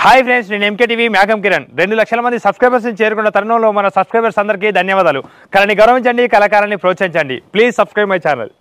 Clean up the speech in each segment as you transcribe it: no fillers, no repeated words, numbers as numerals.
Hi friends, నేను MK TV మేఘం కిరణ్. 2 లక్షల మంది సబ్స్క్రైబర్స్ ని చేరుకున్న తరుణంలో మన సబ్స్క్రైబర్స్ అందరికీ ధన్యవాదాలు. కళని గౌరవించండి, కళాకారాన్ని ప్రోత్సహించండి. Please subscribe my channel.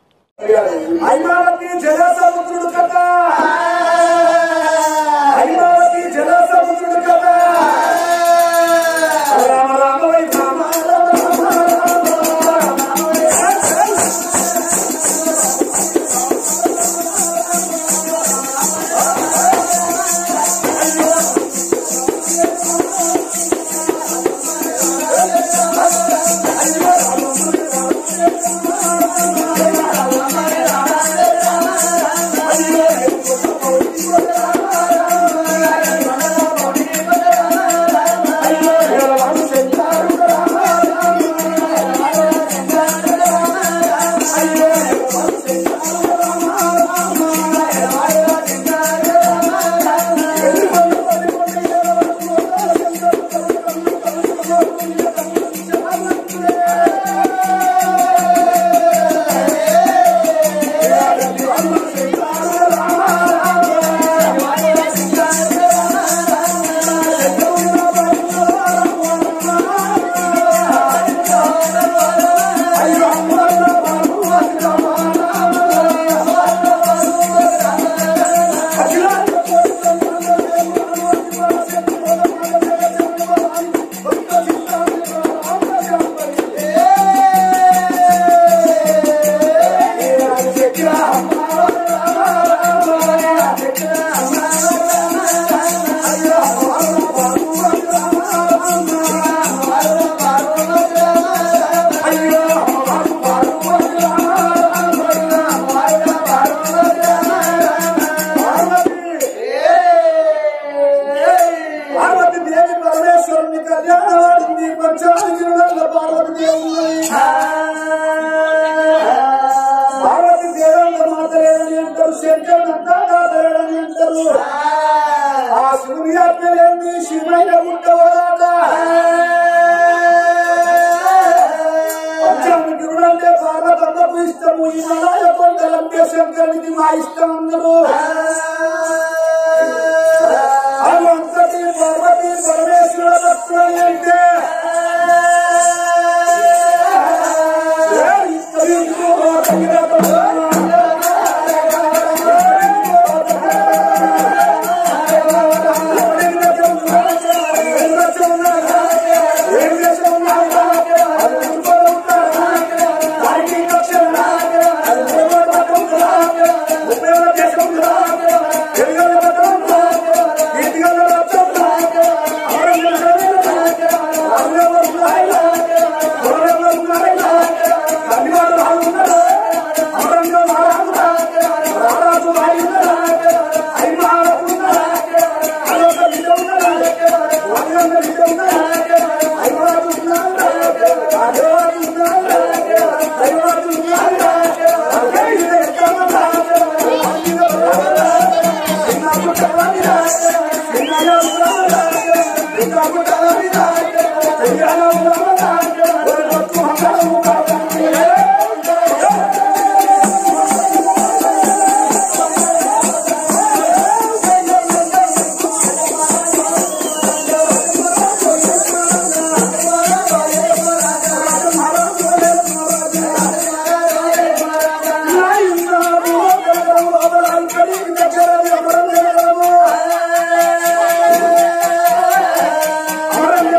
Ahora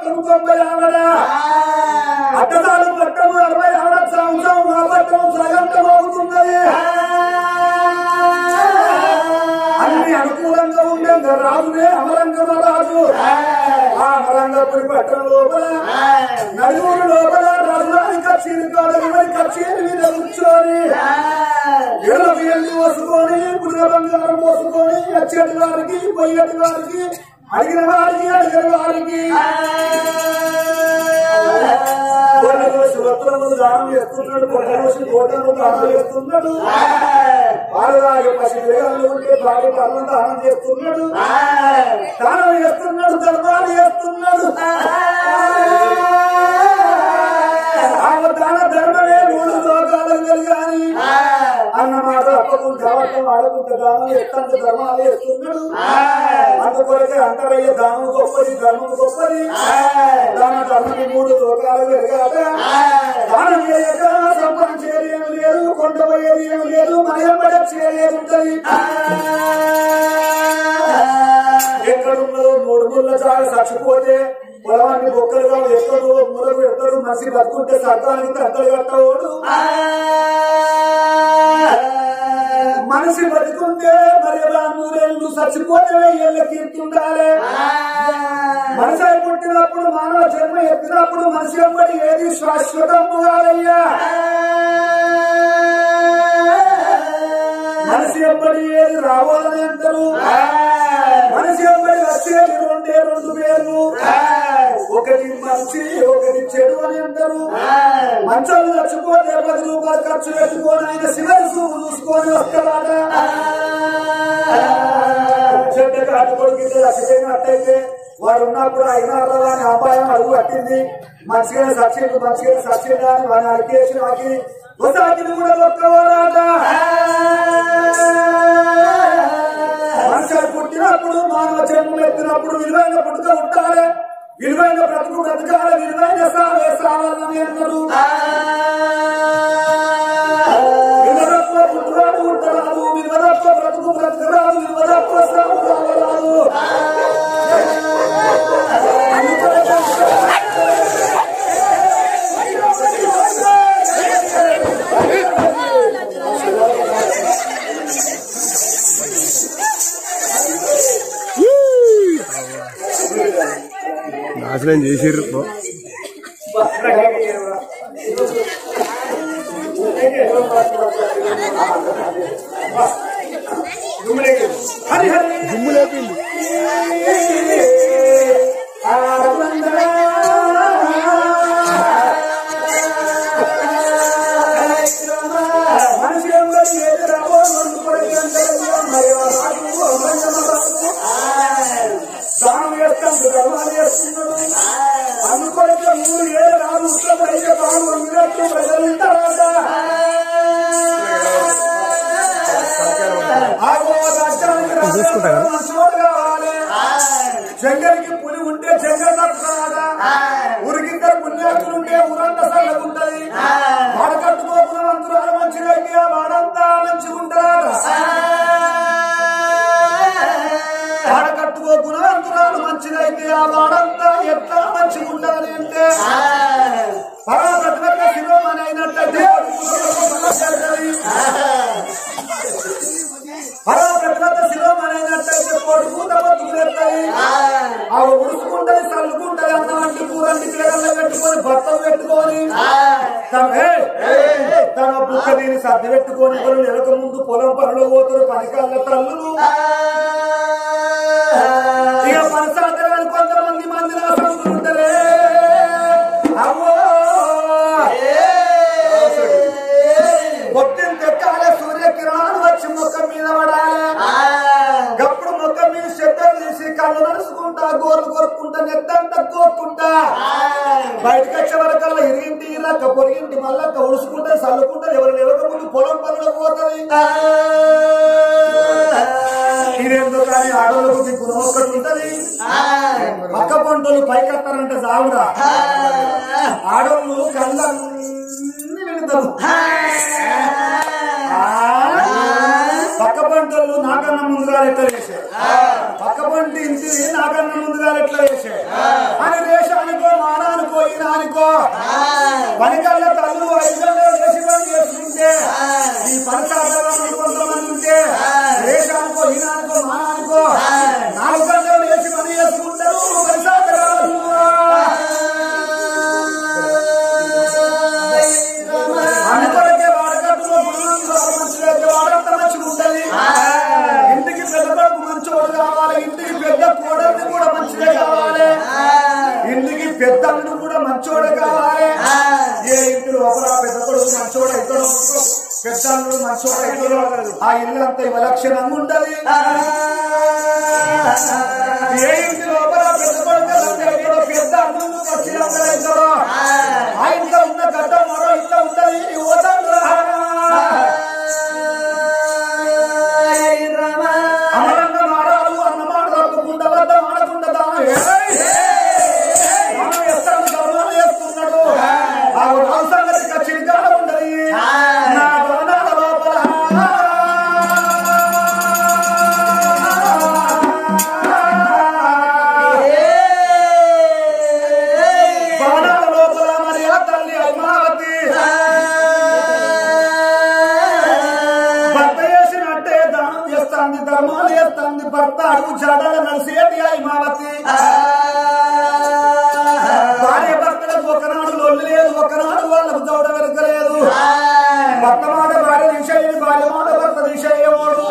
పట్టము 90 ఆవిడ అడ్డదాలు పట్టము 60 ఆవిడ సంవత్సరం మా పట్టము సగంతం అవుతున్నది అన్ని అనుకూలంగా ఉండే రాజునే అమరంగమ రాజు ఆ అమరంగపురి పట్టణం లోపల నలుగురు లోపల రాజురాని కచేరి కాదని కచేరి మీద కూర్చొని ఎల్లి వసుకొని పుట్టిన బంగారం మోసుకొని వచ్చేటి వారికి పోయేటి వారికి అడిగిన వారికి వస్త్రములు దానం చేస్తున్నాడు పొట్టలోసి కోటలు దానం చేస్తున్నాడు పాలరాగే పసి వేగాలు ఉంటే భార్య అన్నం దానం చేస్తున్నాడు దానం చేస్తున్నాడు ధర్మాలు చేస్తున్నాడు దాన ధర్మమే 3 లోకాలు కలిగాని అన్నమాట అప్పకుండా ఆడకుండా దానం ఎత్తంత ధర్మాలు చేస్తున్నాడు అందుకొరకే అంతరయ్య దానం గొప్పది ధర్మం గొప్పది దాన ధర్మం 3 లోకాలు పెరిగాక దానం చేయక సంపద చేయలేము లేదు కొండ పోయేది ఏమి లేదు మయంబడ చేయలేదు ఉంటది ఎక్కడున్నదో 3 ముళ్ళ చాలు చచ్చిపోతే పొలవాన్ని బొక్కలుగా ఎక్కడు మూలకు ఎక్కడు మనిషి బతుకుంటే సర్దానికి తంతలు కట్టవాడు మనిషి బతుకుంటే మరి 3 ఏళ్ళు చచ్చిపోతే ఏళ్ళ కీర్తుండాలి మనిషి పుట్టినప్పుడు మానవ జన్మ ఎత్తినప్పుడు మనిషి ఎవ్వడి ఏది శాశ్వతము కాదయ్యా మనిషి ఎవ్వడి ఏది రావాలని అంటారు మనిషి ఎవ్వడి వచ్చేది 2 పేర్లు ఒకటి మంచి ఒకటి చెడు అని అంటారు మంచాలు చచ్చిపోతే 10 రూపాయలు ఖర్చు పెట్టుకొని ఆయన శివరి చూపు చూసుకొని వస్తారట చెడ్డగా అటుకొడికి చచ్చిపోయినట్టయితే వాడు ఉన్నప్పుడు అయినా అని అపాయం అడుగు పట్టింది మంచిగా సచ్చిందా అని వాడిని అడిగేసి వాకి ఒకటిని కూడా ఒక్కవారాట మనుషులు పుట్టినప్పుడు మానవ జన్మలు ఎత్తినప్పుడు విలువైన పుట్టుక ఉంటాలి విలువైన బ్రతుకు బ్రతకాలి విలువైన సావాలని అన్నారు విలువరత్వ పుట్టురాడు ఉంటరాదు విలువరత్వ బ్రతుకు బ్రతకరాదు విలువరత్వ సాగు రావరాదు నాశనం చేసిర్రు దుమ్ము లేపింది మనిషి ఏది రావో దానం చేస్తాను ధర్మాలు చేస్తున్నాడు అందుకొరకే 3 ఏళ్ళు రాదు అయితే బాగు ఉన్నట్టు ప్రజలుంటారట కావాలి జంగలికి పులి ఉంటే జంగల్ తప్పుతాడా ఊరికిద్దరు పుణ్యాకులు ఉంటే ఊరంతా చల్లగుంటది వాడ కట్టుకోకుండా అంతురాలు మంచిగా అయితే వాడంతా మంచిగా ఉంటారా వాడ కట్టుకోకుండా అంతురాలు మంచిగా అయితే ఆ వాడంతా ఎట్లా మంచిగా ఉండాలి అంటే పరమప్రతిపక్ష శిరోమణి అయినట్లయితే పరమప్రతిపక్ష శిరోమణి అయినట్లయితే కోడి పూత బతుకుతాయి అవి ఉడుచుకుంటది చల్లుకుంటది అన్నవంటి కూరంటి తీరల్లో పెట్టుకొని భర్తలు పెట్టుకొని తన బుక్క దీన్ని సర్ది పెట్టుకొని వాళ్ళు నెలకు ముందు పొలం పనులు పోతారు పనికాళ్ళ తల్లులు ఇక పనిసాధ్యాలు కొంతమంది మంది నా సంతులు ఉంటారే అమ్మో పొద్దున్న తెక్కాలే సూర్యకిరణాలు వచ్చి మొక్క మీద పడాలి గప్పుడు మొక్క మీద చెద్దలు తీసి కళ్ళు నడుచుకుంటా గోర్లు కొరుక్కుంటా నెత్తంతా కోరుకుంటా బయటకు వచ్చే వరకల్లా ఇరిగింటి ఇలాక పొరిగింటి మళ్ళక్క ఉడుచుకుంటే చల్లుకుంటా ఎవరు ఎవరి ముందు పొలం పనులు పోతుంది ఇదేందో కానీ ఆడవాళ్ళకు మీకు ఒకటి ఉంటది పక్క పంటలు పైకెత్తారంటే సాగురా ఆడవాళ్ళు కళ్ళన్నీ విడతారు పక్క పంటలు నాకన్నా ముందుగా ఎట్లా వేసారు పక్క పంట ఇంటి నాకన్నా ముందుగా ఎట్లా వేసారు అని దేశానికి పనికల్ల తల్లు 5 గంటలు చేసి పని చేసుకుంటే ఈ పనికాలను కొంతమంది ఉంటే దేశానికో ఈనానికో మానానికో 4 గంటలు చేసి పని చేసుకుంటారు అందుకొరకే వాడకట్టులో వాడంతా మంచిగా ఉంటది. ఇంటికి పెద్ద కొడుకు మంచోడు కావాలి, ఇంటికి పెద్ద కోడలు కూడా మంచిదే కావాలి, ఇంటికి పెద్ద అల్లుడు కూడా మంచోడే కావాలి. ఏ ఇంటి లోపల పెద్ద కొడుకు మంచోడు అవుతాడో పెద్ద అల్లుడు మంచోడు అవుతాడో ఆ ఇల్లు అంతా విలక్షణంగా ఉంటది. ఏ ఇంటి లోపల పెద్ద కొడుకు అవుతాడో పెద్ద అల్లుడు ఖచ్చితంగా అవుతాడో ఆ ఇంట్లో ఉన్న గడ్డ మరో ఇంట్లో ఉంటది. అమరంగా మారాలు అన్న మాట తప్పకుండా వద్ద మాడకుండా తాను ఎస్తాను ధర్మాలు చేస్తున్నాడు. ఆ సంగతి ఖచ్చితంగా ఉండదు. నా భవనాల లోపల మరి ఆ తల్లి అమ్మావతి భర్త చేసినట్టే దానం చేస్తాంది, ధర్మాలు చేస్తాంది. భర్త అడుగు జడల నడిసేటి అమ్మావతి భార్య భర్తలకు ఒకనాడు లొల్లి లేదు, ఒకనాడు వాళ్ళకు దౌడ వెరకలేదు. భర్త మాట భార్య నిషేయం, భార్య మాట భర్త నిషేయముడు.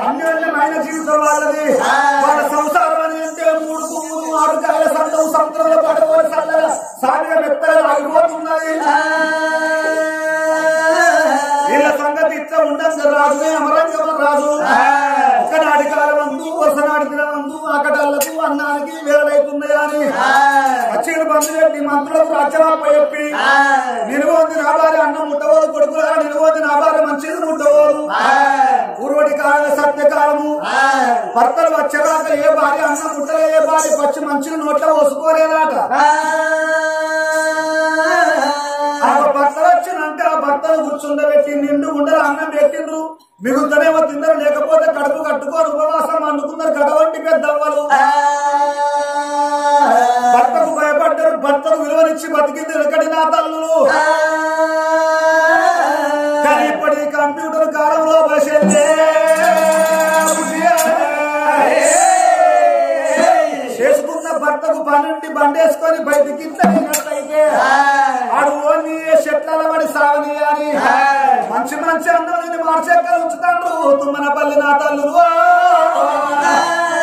అన్యోన్యమైన జీవితం వాళ్ళది. వాళ్ళ సంసారం అని అంటే 3 పువ్వులు 6 కాయల సంతం సంతలో పడవలసి సాగిన మెత్తగా ఆగిపోతున్నది. వీళ్ళ సంగతి ఇట్లా ఉండదు. రాజునే అమరంగం రాజు ఒకనాటి కాలమందు వసనాటి దినమందు ఆకటాలకు అన్నానికి వేలైతుంది అని అచ్చిన బంధు పెట్టి మంత్రులకు రాజ్యమాప చెప్పి నిలువోది నా భార్య అన్నం ముట్టవోదు, కొడుకులా నిలువోది నా భార్య మంచిది ముట్టవోదు. పూర్వటి కాల సత్యకాలము భర్తలు వచ్చేదాకా ఏ భార్య అన్నం ముట్టలే, ఏ భార్య పచ్చి మంచిని నోట్లో పోసుకోలేదట. భర్త వచ్చినాక భర్తను కూర్చుండబెట్టి నిండు ఉండలు అన్నం పెట్టిండ్రు. మిగులుతనేమో తిందరు, లేకపోతే కడుపు కట్టుకోరు ఉపవాసం అనుకున్నారు కడవంటి పెద్దవ్వలు. భర్తకు భయపడ్డారు, భర్తకు విలువనిచ్చి బతికింది వెనకటి నా తల్లులు. కానీ ఇప్పటి కంప్యూటర్ కాలంలో చేసుకున్న భర్తకు పనుండి బండేసుకొని బయటికి అయినట్లయితే ఆడు ఓన్ని చెట్ల పడి సావని అని మంచి మంచి అందరిని మార్చెక్కలు ఉంచుతాడు తుమ్మనపల్లి నా తల్లు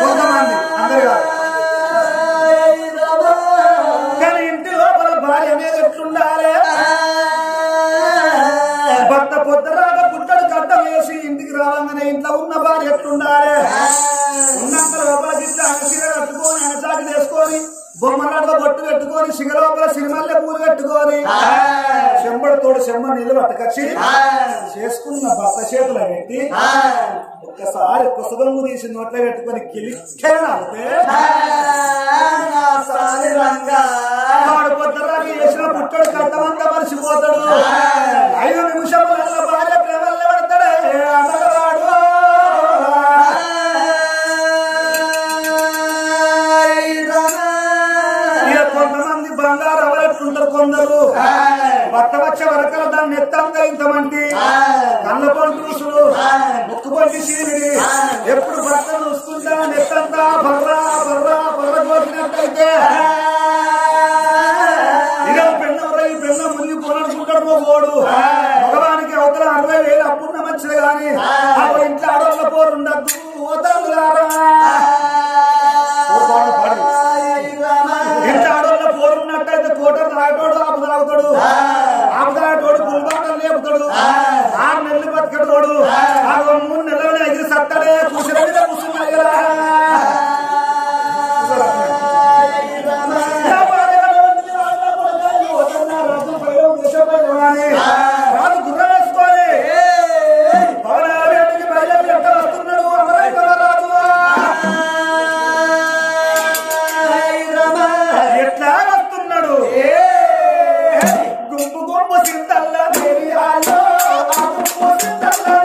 కొంతమంది అందరు కాదు. కానీ ఇంటి లోపల భార్య అనేది ఎట్లుండాలి? భర్త పొద్దురాక పుట్టడు కట్ట వేసి ఇంటికి రావంగానే ఇంట్లో ఉన్న భార్య ఎట్లుండాలి? ఉన్నంత లోపల గిట్లా చీర కట్టుకొని అనచాకి చేసుకొని బొమ్మలాటలో బొట్టు పెట్టుకొని సిగలోపల సినిమాల్లో పూలు పెట్టుకొని చెంబడితోడు చెంబ నీళ్ళు పట్టుకొచ్చి చేసుకున్న భర్త చేతులు పెట్టి ఒక్కసారి కుసగొంగు తీసి నోట్లో పెట్టుకొని కిలిక్కే వాడు పొద్దురాకి వేసిన పుట్టడు కట్టమంతా మరిచిపోతాడు. 5 నిమిషాల భార్య ప్రేమల్లో పడతాడే అన్నగాడు. కొంతమంది బంగారు ఎవరెట్లుంటారు, కొందరు భర్త వచ్చే వరకల దాన్ని ఎత్తంగా ఇంతమంది కళ్ళ పంటూసులు ముక్కుపంటి చీరిడి ఎప్పుడు భర్త చూస్తుంటా నెత్తంతా బర్రా బర్రా బర్ర కోసినట్టయితే ఇక పెన్నవరై పెన్న మునిగి పోననుకుంటాడు పోడు. మగవానికి అవతల 60,000 అప్పున్న మంచిది కానీ ఇంట్లో ఆడవాళ్ళ పోరు ఉండద్దు. ఇంట్లో ఆడవాళ్ళ పోరున్నట్టయితే కోటర్ తాగటోడు ఆపుతాగుతాడు, ఆపుతాగటోడు పుల్బాటలు లేపుతాడు, 6 నెలలు బతికటోడు 3 నెలలు ఎగిరి సత్తాడే కూర్చోబెట్టి కూర్చున్నాయి. రాజు గుర్రం వేసుకొని పవనాభికి బయలుదేరి ఎక్కడ వస్తున్నాడు అమరైన రాజు ఎట్లా వస్తున్నాడు? గుంపు గుంపు చింతల్లా తెలియాలో చింతల్లా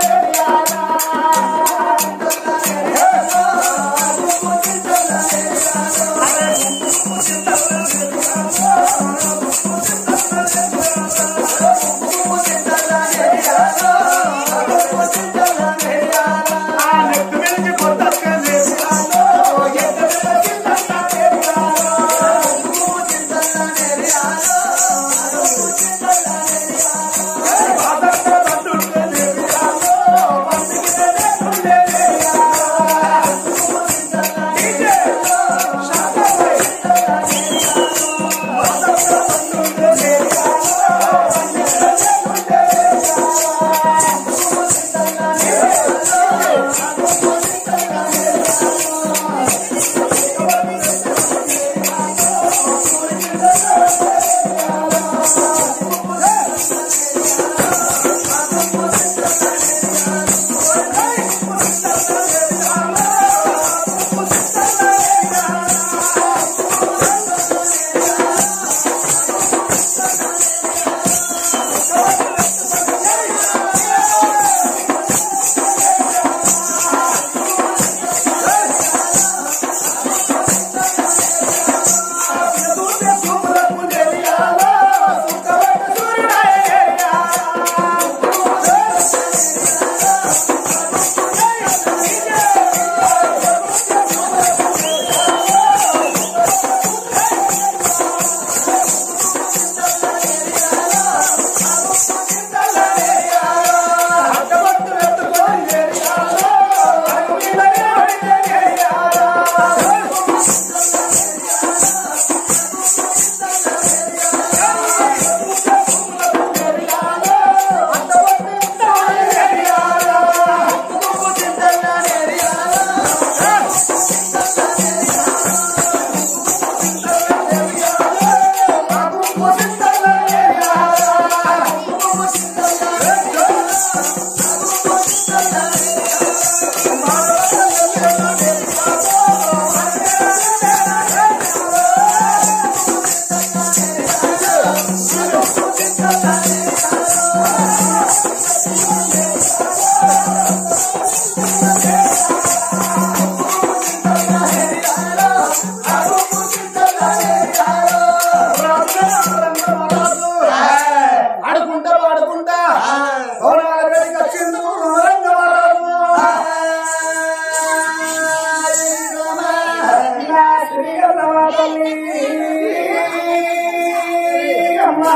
అమ్మా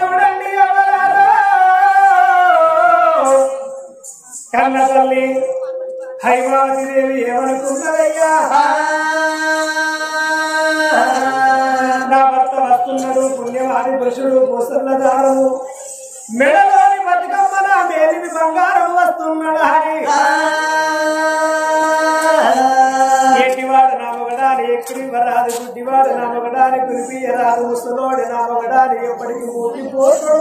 చూడండి ఎవరారో కన్న తల్లి హైమావతి దేవి ఏమనుకున్నదయ్యా నా భర్త వస్తున్నాడు పుణ్యవాది పురుషుడు పోస్తున్న దారము మెడలోని బతుకమ్మ నా మేలిమి బంగారం వస్తున్నాడు అని ఎట్టివాడు నా మొగడాని ఎక్కడి వరాదు గుడ్డివాడు నా మొగడాని కురిపియరాదు ముసలోడి నా మొగడాని ఎప్పటికి ఊపిపోతుడు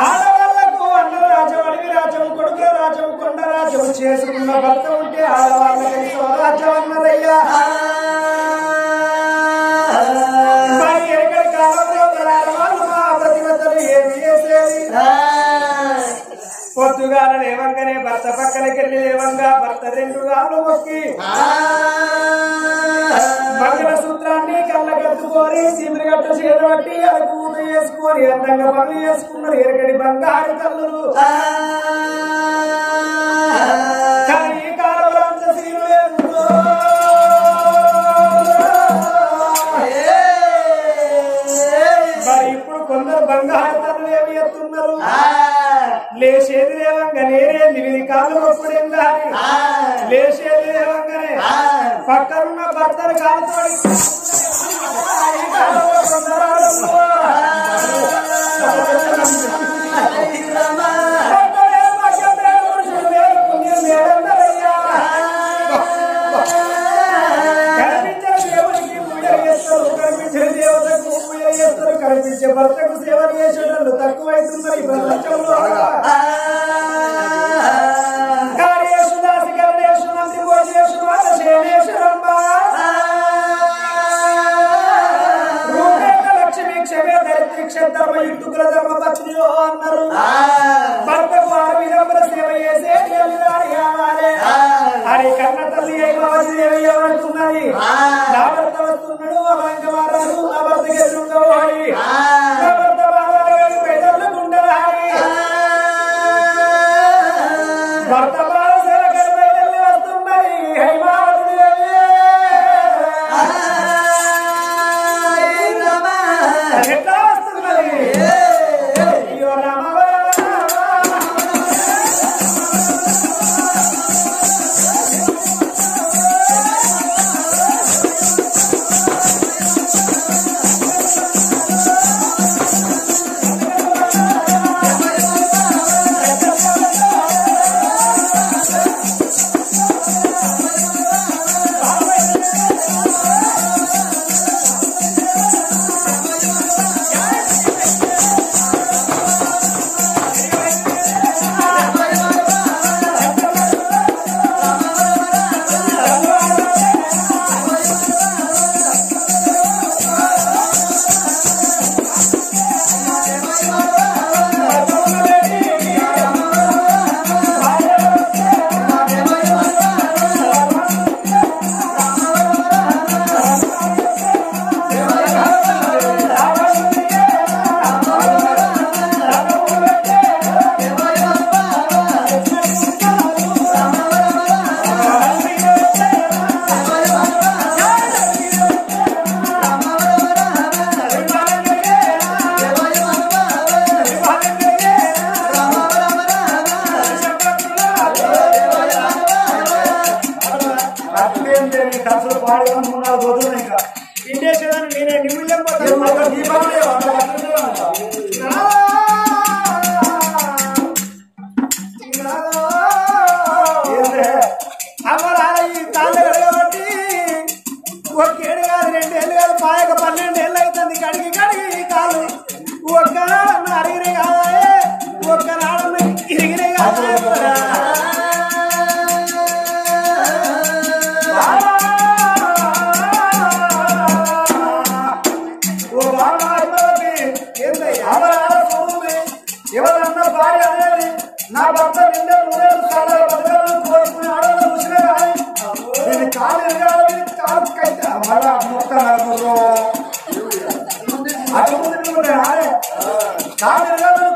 ఆడవాళ్లకు అన్న రాజ్యం అడవి రాజ్యం కొడుకుల రాజ్యం కొండ రాజ్యం చేసుకున్న భర్త ఉంటే ఆడవాళ్ళకి స్వరాజ్యం అన్నదయ్యా మరి ఎక్కడి కాలంలో ఆడవాళ్ళు మా ప్రతిమతలు ఏమి చేసేది పొద్దుగాల లేవంగానే భర్త పక్కనకెళ్ళి లేవంగా భర్త 2 గాళ్ళు మొక్కి మంగళ సూత్రాన్ని కళ్ళగట్టుకొని చీమిరిగట్ట చేరబట్టి అది పూట చేసుకొని అందంగా పనులు చేసుకున్నారు ఎరగడి బంగారు కళ్ళు కానీ ఈ కాలంలో అంత సీను లేదు మరి ఇప్పుడు కొందరు బంగారు కళ్ళు ఏమి ఎత్తున్నారు లేచేది లేవంగా నేనే 8 కాళ్ళు మొక్కుడేం కానీ లేచేది లేవంగానే పక్కనున్న భర్తను కాలుతోడి కనిపించే దేవుడికి పూజలు చేస్తారు కనిపించే దేవతకు పూజలు చేస్తారు కనిపించే భర్తకు సేవ చేసేటప్పుడు తక్కువైతున్నారు ఈ ప్రపంచంలో అన్నారు భర్తకు 6 విధముల సేవ చేసే అని కన్న తల్లి అయిపోయి ఏమంటున్నది నా భర్త వస్తున్నాడు అవంగవారాలు నా భర్తకి ఎదురుండవాలి నా భర్త బాధాలు పెద్దలు గుండెలాగి భర్త బాధ సేవ కలిపి వస్తున్నది హైమావతి ఎట్లా వస్తున్నది అయ్యో రామ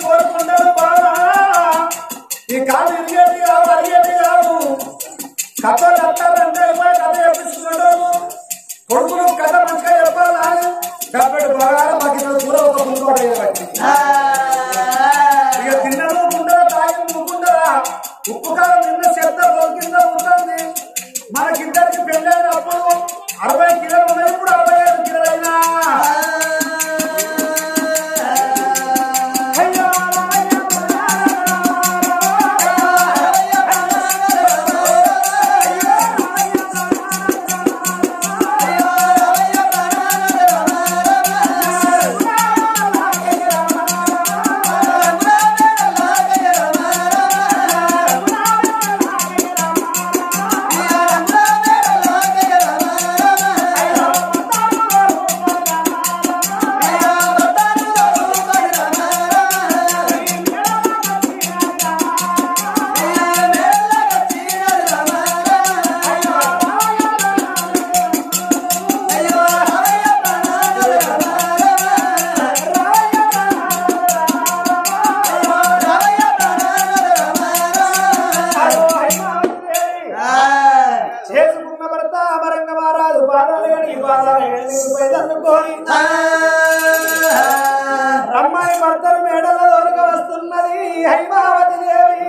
కోరుకు కథలు చెప్తారంటే కథ చెప్పించుకుంటాము కొడుకులు కథ మంచిగా చెప్పాలని డబ్బెడు బాగా మాకు కూడా ఒక ముందు ఇక తిన్నది ముందర తాగి ముందర ఉప్పు కాలం నిన్న చెత్త కింద ఉంటుంది మనకిద్దరికి పెళ్ళైనప్పుడు 60 కిలోలు ఉన్నాయి ఇప్పుడు 65 కిలోలైనా అమ్మాయి భర్తలు మేడల దొరక వస్తున్నది హైమావతి దేవి